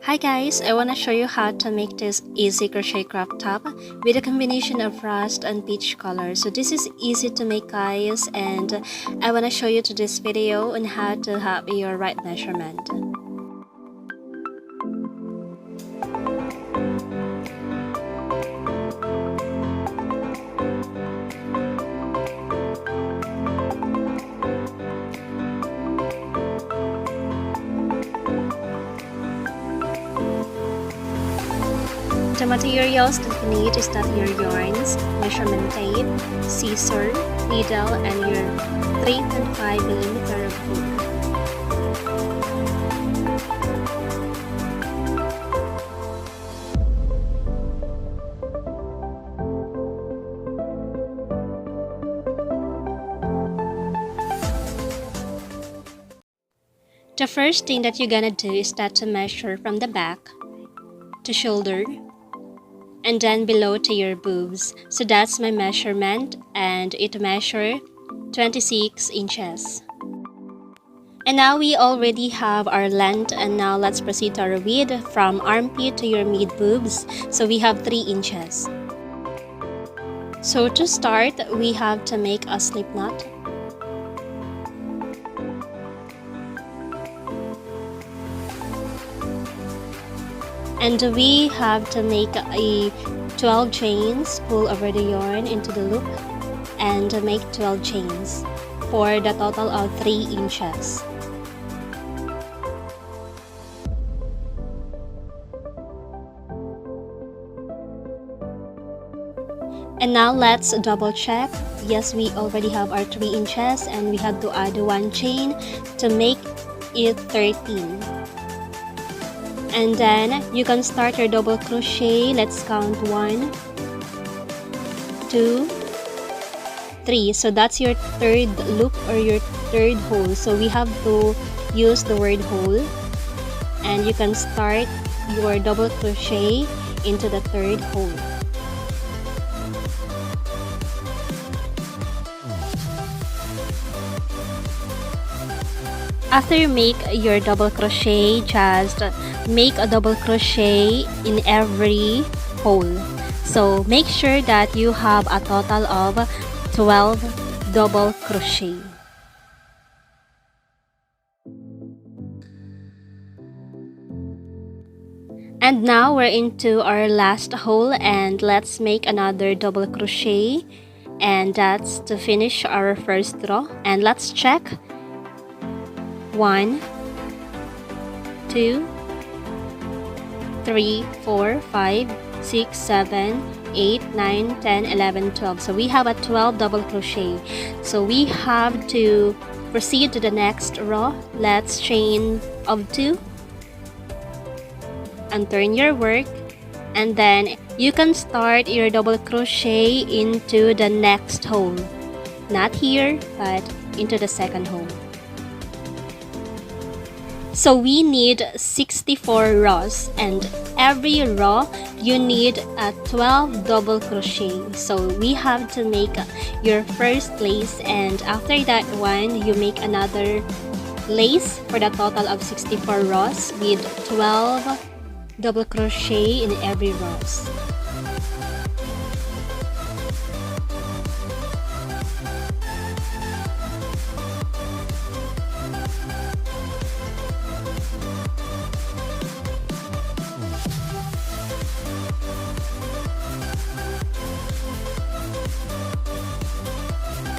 Hi guys, I want to show you how to make this easy crochet crop top with a combination of rust and peach color. So this is easy to make guys, and I want to show you to this video on how to have your right measurement. The materials that you need is that your yarns, measurement tape, scissor, needle, and your 3.5mm of glue. The first thing that you're gonna do is that to measure from the back to shoulder and then below to your boobs. So that's my measurement, and it measures 26 inches. And now we already have our length, and now let's proceed to our width from armpit to your mid boobs. So we have 3 inches. So to start, we have to make a slip knot. And we have to make a 12 chains, pull over the yarn into the loop, and make 12 chains for the total of 3 inches. And now let's double check. Yes, we already have our 3 inches, and we have to add 1 chain to make it 13. And then you can start your double crochet. Let's count 1, 2, 3. So that's your third loop or your third hole. So we have to use the word hole, and you can start your double crochet into the third hole. After you make your double crochet, just make a double crochet in every hole. So make sure that you have a total of 12 double crochet. And now we're into our last hole, and let's make another double crochet, and that's to finish our first row. And let's check. 1, 2, 3, 4, 5, 6, 7, 8, 9, 10, 11, 12. So we have a 12 double crochet. So we have to proceed to the next row. Let's chain of 2 and turn your work, and then you can start your double crochet into the next hole. Not here, but into the second hole. So we need 64 rows, and every row you need a 12 double crochet. So we have to make your first lace, and after that one you make another lace for the total of 64 rows with 12 double crochet in every rows.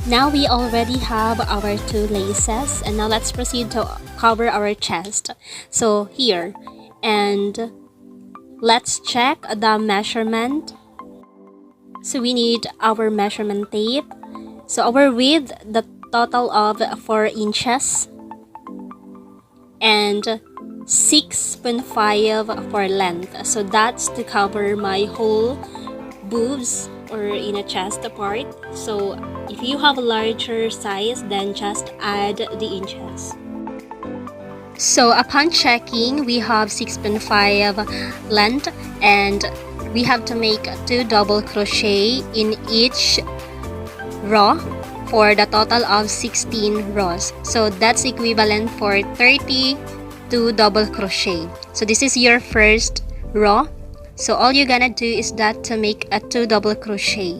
Now we already have our 2 laces, and now let's proceed to cover our chest. So here, and let's check the measurement. So we need our measurement tape. So our width, the total of 4 inches, and 6.5 for length. So that's to cover my whole boobs or in a chest part. So if you have a larger size, then just add the inches. So upon checking, we have 6.5 length, and we have to make 2 double crochet in each row for the total of 16 rows. So that's equivalent for 32 2 double crochet. So this is your first row. So all you're gonna do is that to make a 2 double crochet.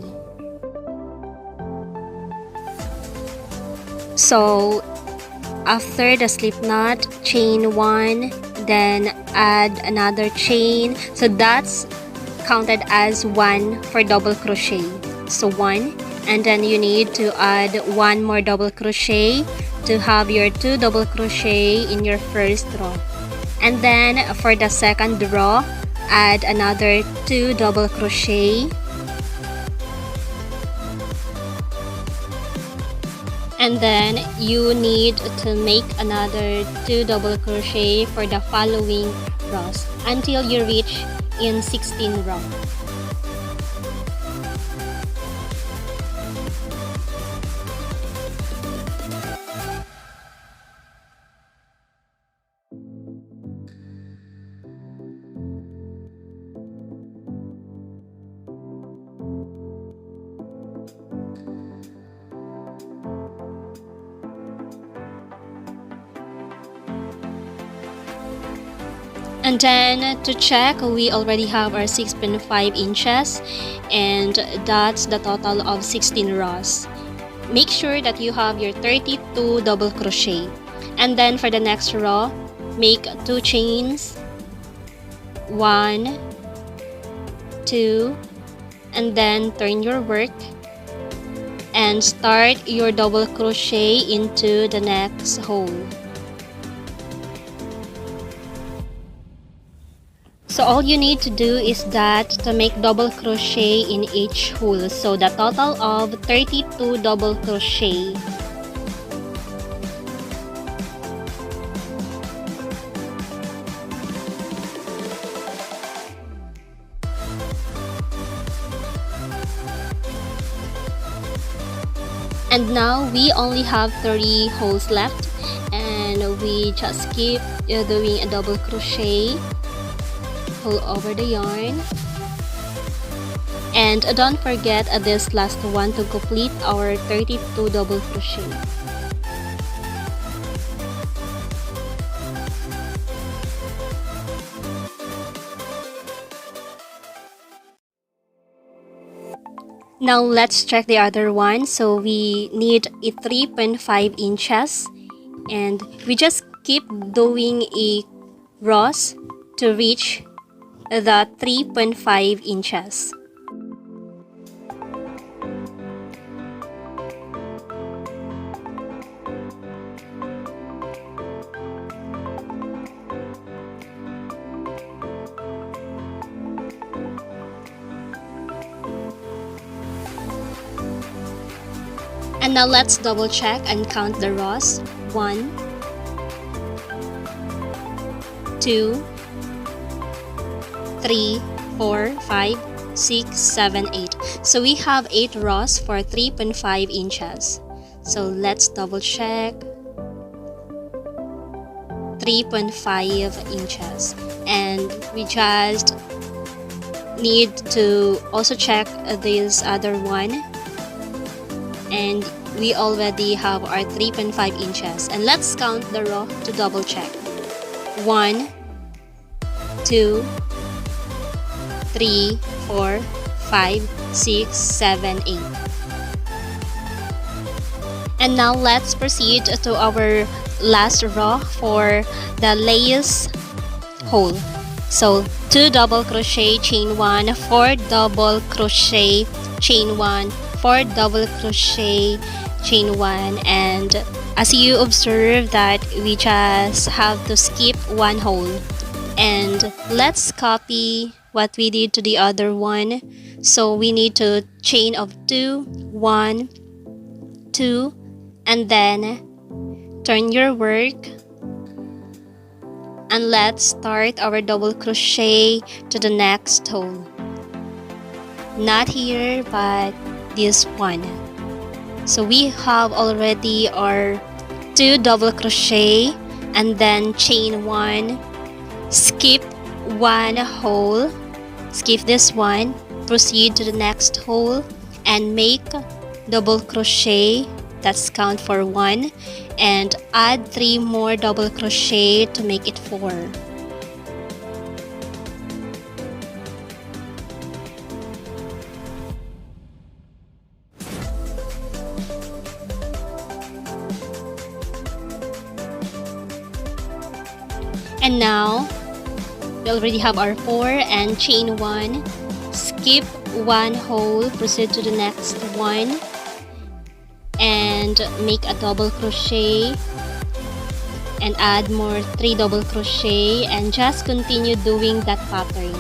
So after the slip knot, chain 1, then add another chain. So that's counted as 1 for double crochet. So 1, and then you need to add 1 more double crochet to have your 2 double crochet in your first row. And then for the second row, add another 2 double crochet. And then you need to make another 2 double crochet for the following rows until you reach in 16 row. And then to check, we already have our 6.5 inches, and that's the total of 16 rows. Make sure that you have your 32 double crochet. And then for the next row, make 2 chains, 1, 2, and then turn your work and start your double crochet into the next hole. So all you need to do is that to make double crochet in each hole. So the total of 32 double crochet. And now we only have 3 holes left, and we just keep doing a double crochet. Pull over the yarn, and don't forget this last one to complete our 32 double crochet. Now let's check the other one. So we need a 3.5 inches, and we just keep doing a rows to reach the 3.5 inches. And now let's double check and count the rows. 1, 2, 3, 4, 5, 6, 7, 8. So we have 8 rows for 3.5 inches. So let's double check. 3.5 inches. And we just need to also check this other one. And we already have our 3.5 inches. And let's count the row to double check. 1, 2, 3, 4, 5, 6, 7, 8. And now let's proceed to our last row for the lace hole. So 2 double crochet, chain 1, 4 double crochet, chain 1, 4 double crochet, chain 1, and as you observe that we just have to skip 1 hole. And let's copy what we did to the other one. So we need to chain of 2, 1, 2, and then turn your work, and let's start our double crochet to the next hole. Not here, but this one. So we have already our 2 double crochet, and then chain 1, skip 1 hole, skip this one, proceed to the next hole and make double crochet that's count for 1, and add 3 more double crochet to make it 4. And now we already have our 4 and chain 1, skip 1 hole, proceed to the next one and make a double crochet and add more 3 double crochet and just continue doing that pattern.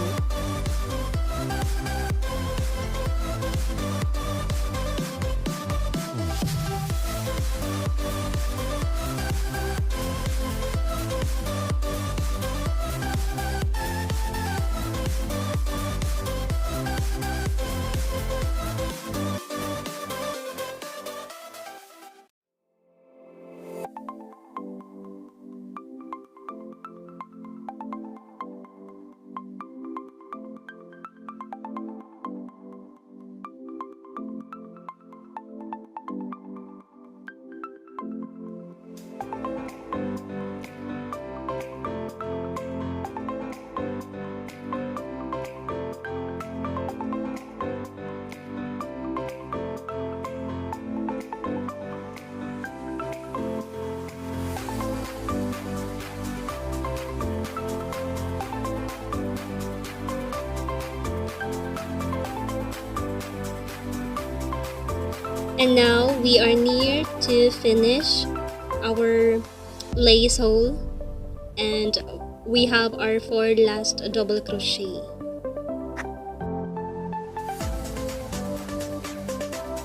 And now we are near to finish our lace hole, and we have our 4 last double crochet.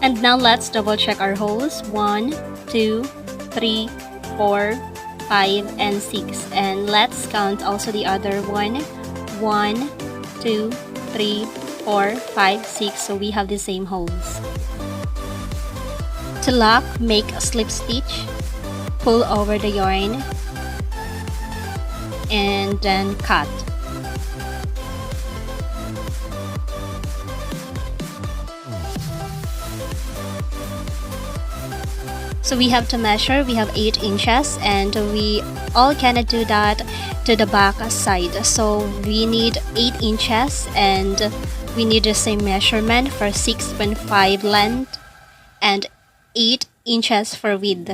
And now let's double check our holes. 1, 2, 3, 4, 5, and 6. And let's count also the other one. 1, 2, 3, 4, 5, 6. So we have the same holes. To lock, make a slip stitch, pull over the yarn, and then cut. So we have to measure, we have 8 inches, and we all gonna do that to the back side. So we need 8 inches, and we need the same measurement for 6.5 length and 8 inches for width.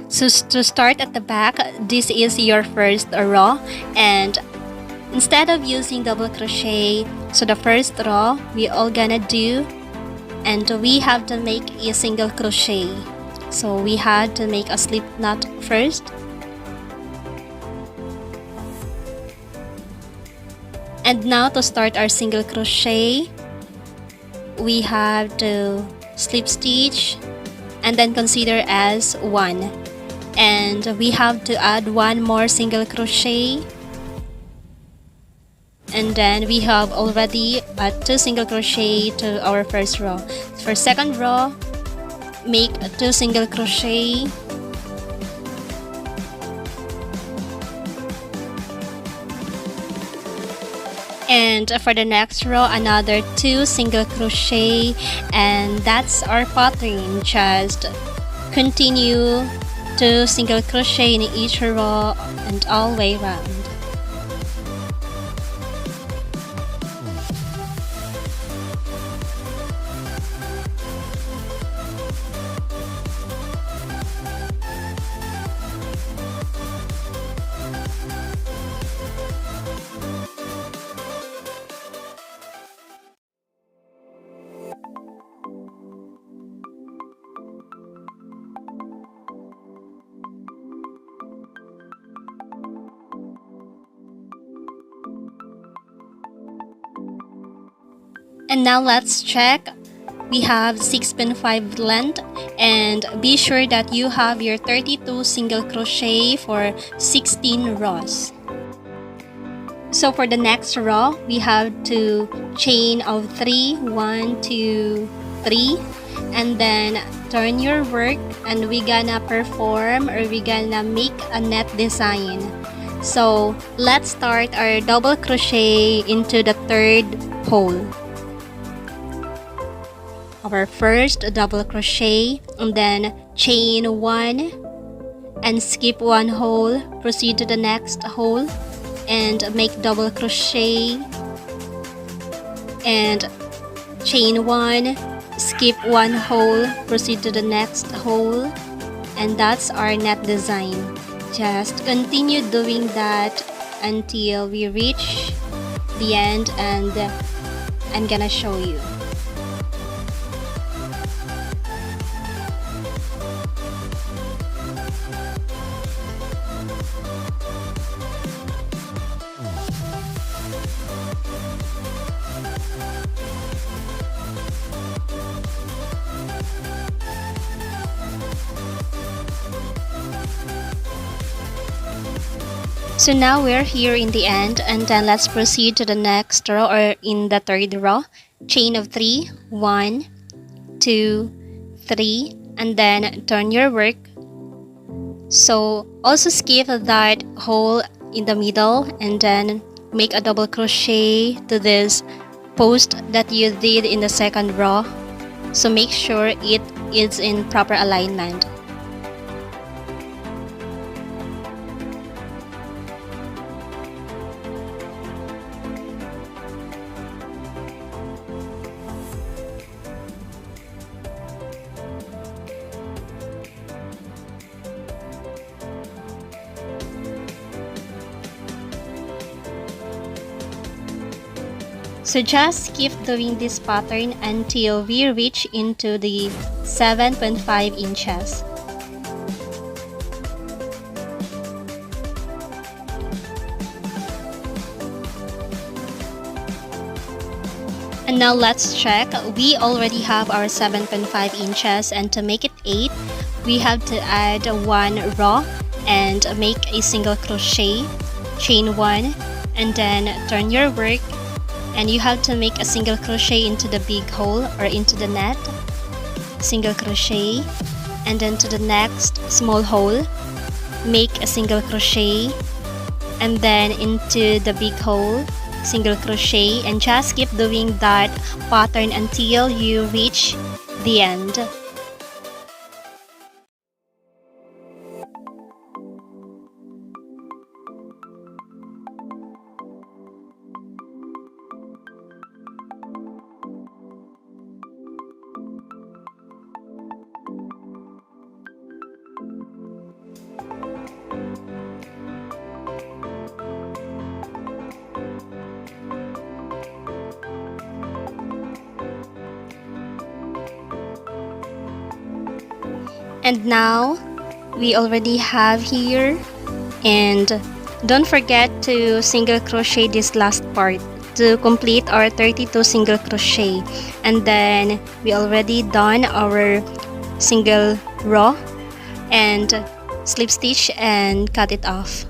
So to start at the back, this is your first row, and instead of using double crochet, so the first row we all gonna do, and we have to make a single crochet. So we had to make a slip knot first. And now to start our single crochet, we have to slip stitch and then consider as 1, and we have to add 1 more single crochet, and then we have already 2 single crochet to our first row. For second row, make 2 single crochet, and for the next row, another 2 single crochet, and that's our pattern. Just continue 2 single crochet in each row and all the way around. And now let's check. We have 6.5 length, and be sure that you have your 32 single crochet for 16 rows. So for the next row, we have to chain of 3, 1, 2, 3, and then turn your work, and we gonna perform, or we gonna make a net design. So let's start our double crochet into the third hole. Our first double crochet, and then chain 1 and skip 1 hole, proceed to the next hole and make double crochet and chain 1, skip 1 hole, proceed to the next hole, and that's our net design. Just continue doing that until we reach the end, and I'm gonna show you. So now we're here in the end, and then let's proceed to the next row, or in the third row. Chain of 3, 1, 2, 3, and then turn your work. So also skip that hole in the middle, and then make a double crochet to this post that you did in the second row. So make sure it is in proper alignment. So just keep doing this pattern until we reach into the 7.5 inches. And now let's check. We already have our 7.5 inches, and to make it 8, we have to add 1 row and make a single crochet, chain 1, and then turn your work. And you have to make a single crochet into the big hole, or into the net, single crochet, and then to the next small hole, make a single crochet, and then into the big hole, single crochet, and just keep doing that pattern until you reach the end. And now we already have here, and don't forget to single crochet this last part to complete our 32 single crochet, and then we already done our single row and slip stitch and cut it off.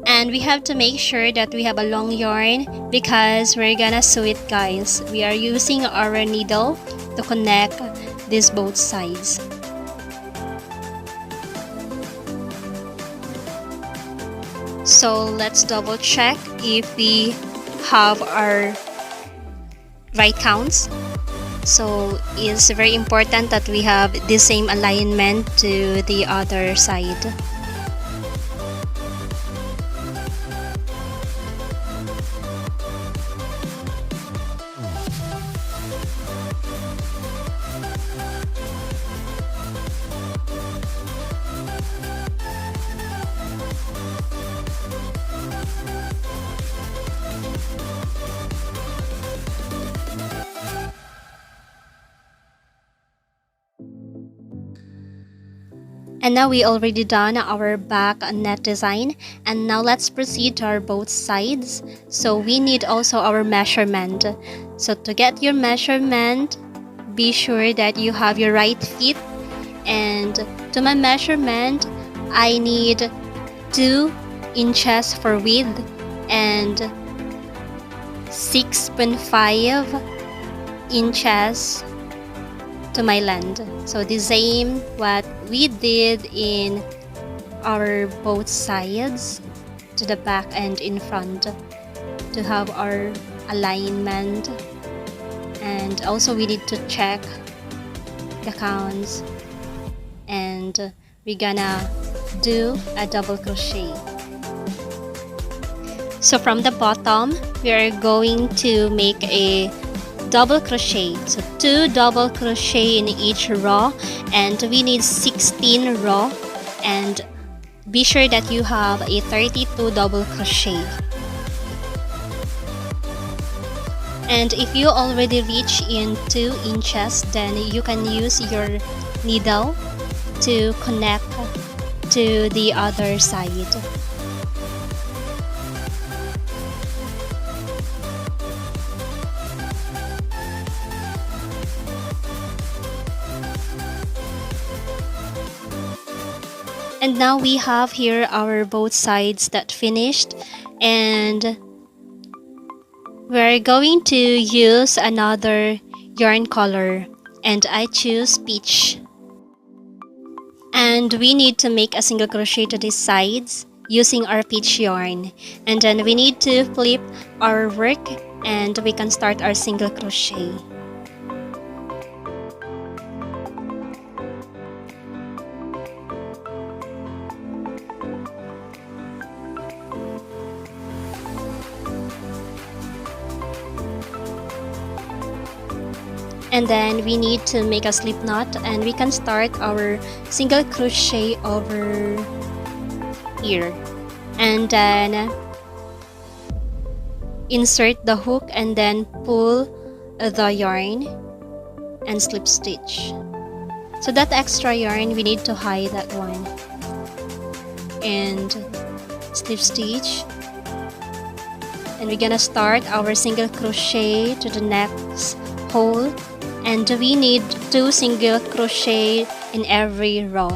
And we have to make sure that we have a long yarn because we're gonna sew it, guys. We are using our needle to connect these both sides. So let's double check if we have our right counts. So it's very important that we have the same alignment to the other side. And now we already done our back net design, and now let's proceed to our both sides. So we need also our measurement. So to get your measurement, be sure that you have your right feet, and to my measurement I need 2 inches for width and 6.5 inches to my length. So the same what we did in our both sides, to the back and in front, to have our alignment. And also we need to check the counts, and we're gonna do a double crochet. So from the bottom we are going to make a double crochet, so 2 double crochet in each row, and we need 16 row, and be sure that you have a 32 double crochet. And if you already reach in 2 inches, then you can use your needle to connect to the other side. And now we have here our both sides that finished, and we're going to use another yarn color, and I choose peach. And we need to make a single crochet to these sides using our peach yarn, and then we need to flip our work and we can start our single crochet. And then we need to make a slip knot, and we can start our single crochet over here, and then insert the hook and then pull the yarn and slip stitch. So that extra yarn we need to hide that one, and slip stitch, and we're gonna start our single crochet to the next hole, and we need 2 single crochet in every row.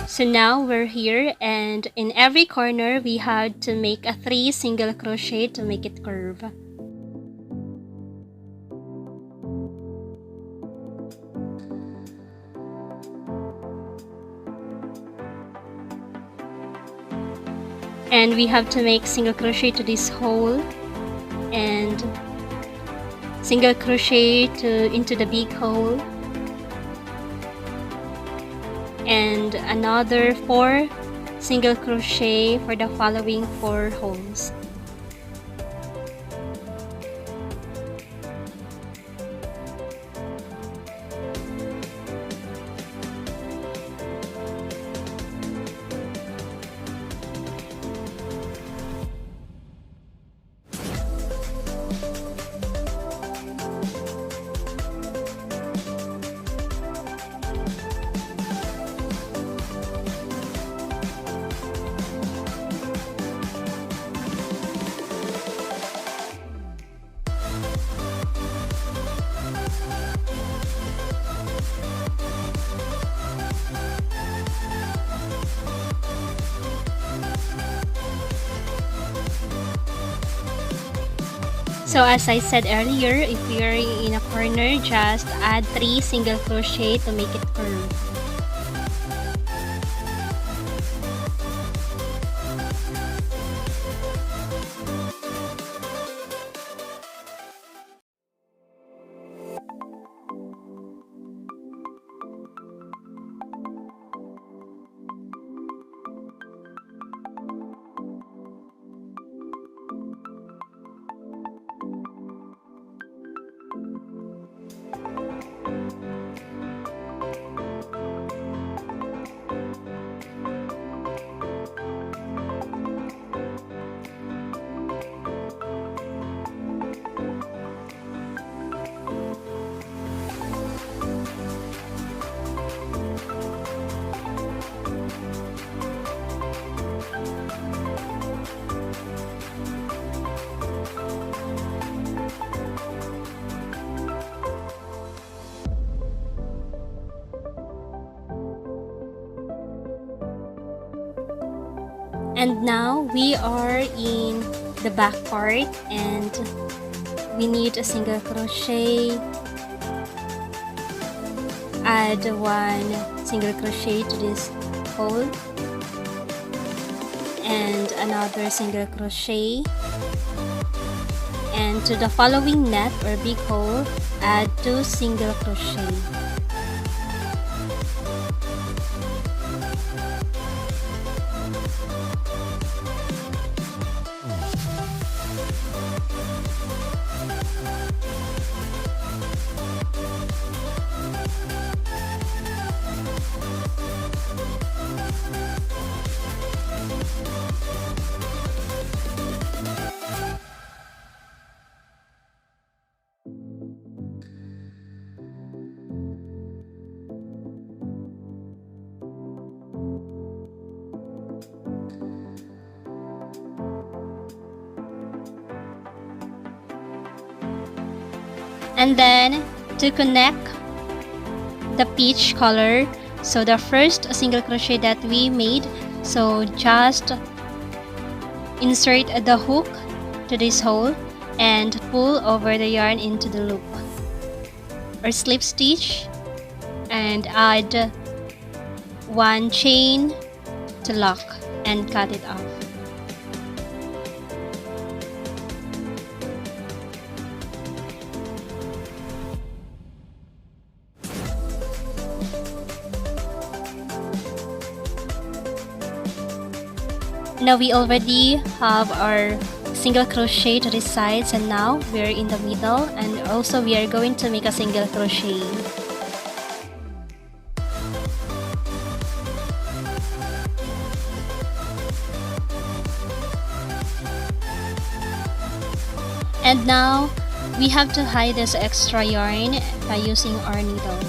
So now we're here, and in every corner we had to make a 3 single crochet to make it curve. And we have to make single crochet to this hole, and single crochet into the big hole, and another 4 single crochet for the following 4 holes. So as I said earlier, if you're in a corner, just add 3 single crochet to make it curve. And now we are in the back part, and we need a single crochet. Add 1 single crochet to this hole and another single crochet, and to the following net or big hole add 2 single crochet. And then to connect the peach color, so the first single crochet that we made, so just insert the hook to this hole and pull over the yarn into the loop or slip stitch, and add 1 chain to lock and cut it off. Now we already have our single crochet to the sides, and now we're in the middle, and also we are going to make a single crochet. And now we have to hide this extra yarn by using our needle.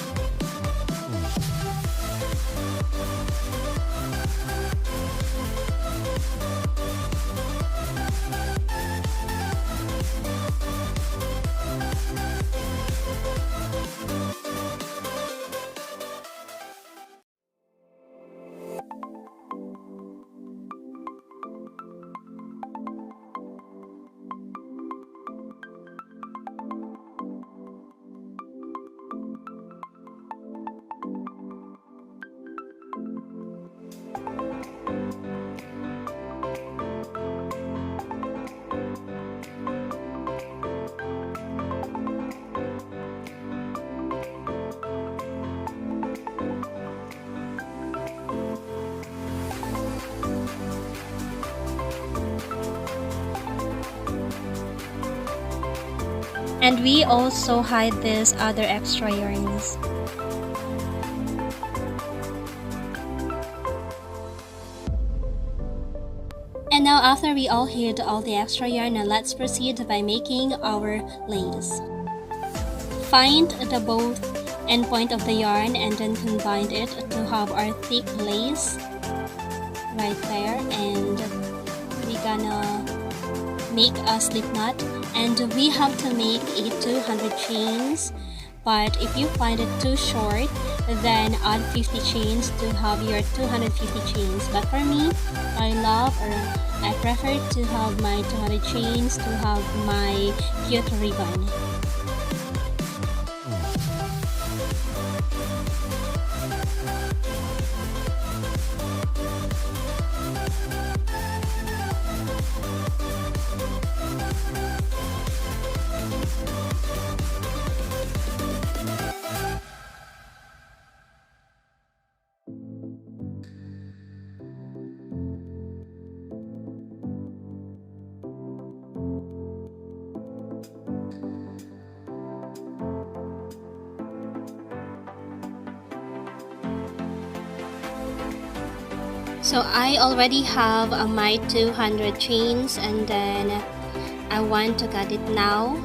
And we also hide these other extra yarns. And now after we all hid all the extra yarn, now let's proceed by making our lace. Find the both end point of the yarn and then combine it to have our thick lace right there, and we're gonna make a slip knot, and we have to make a 200 chains, but if you find it too short, then add 50 chains to have your 250 chains. But for me, I prefer to have my 200 chains to have my cute ribbon. So I already have my 200 chains, and then I want to cut it now.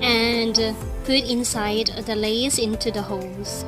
And put inside the lace into the holes.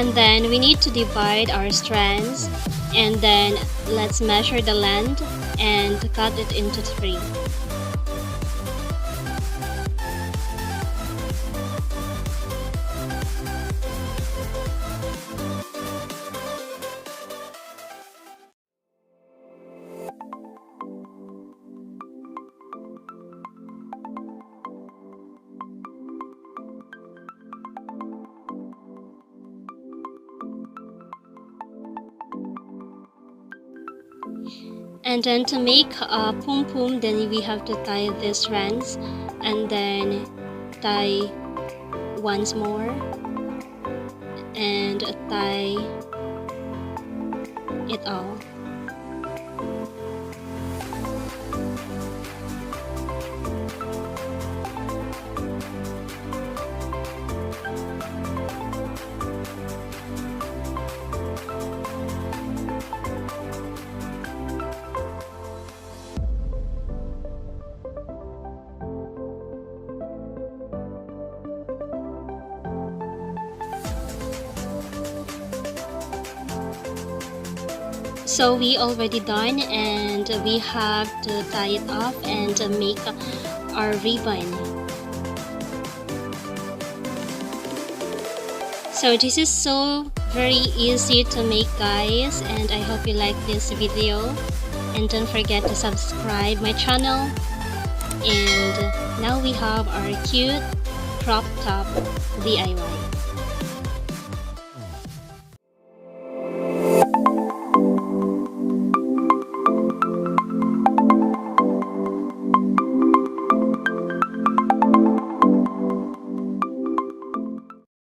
And then we need to divide our strands, and then let's measure the length and cut it into 3. And then to make a pom-pom, then we have to tie these strands and then tie once more and tie it all. So we already done, and we have to tie it off and make our ribbon. So this is so very easy to make, guys, and I hope you like this video, and don't forget to subscribe my channel. And now we have our cute crop top DIY.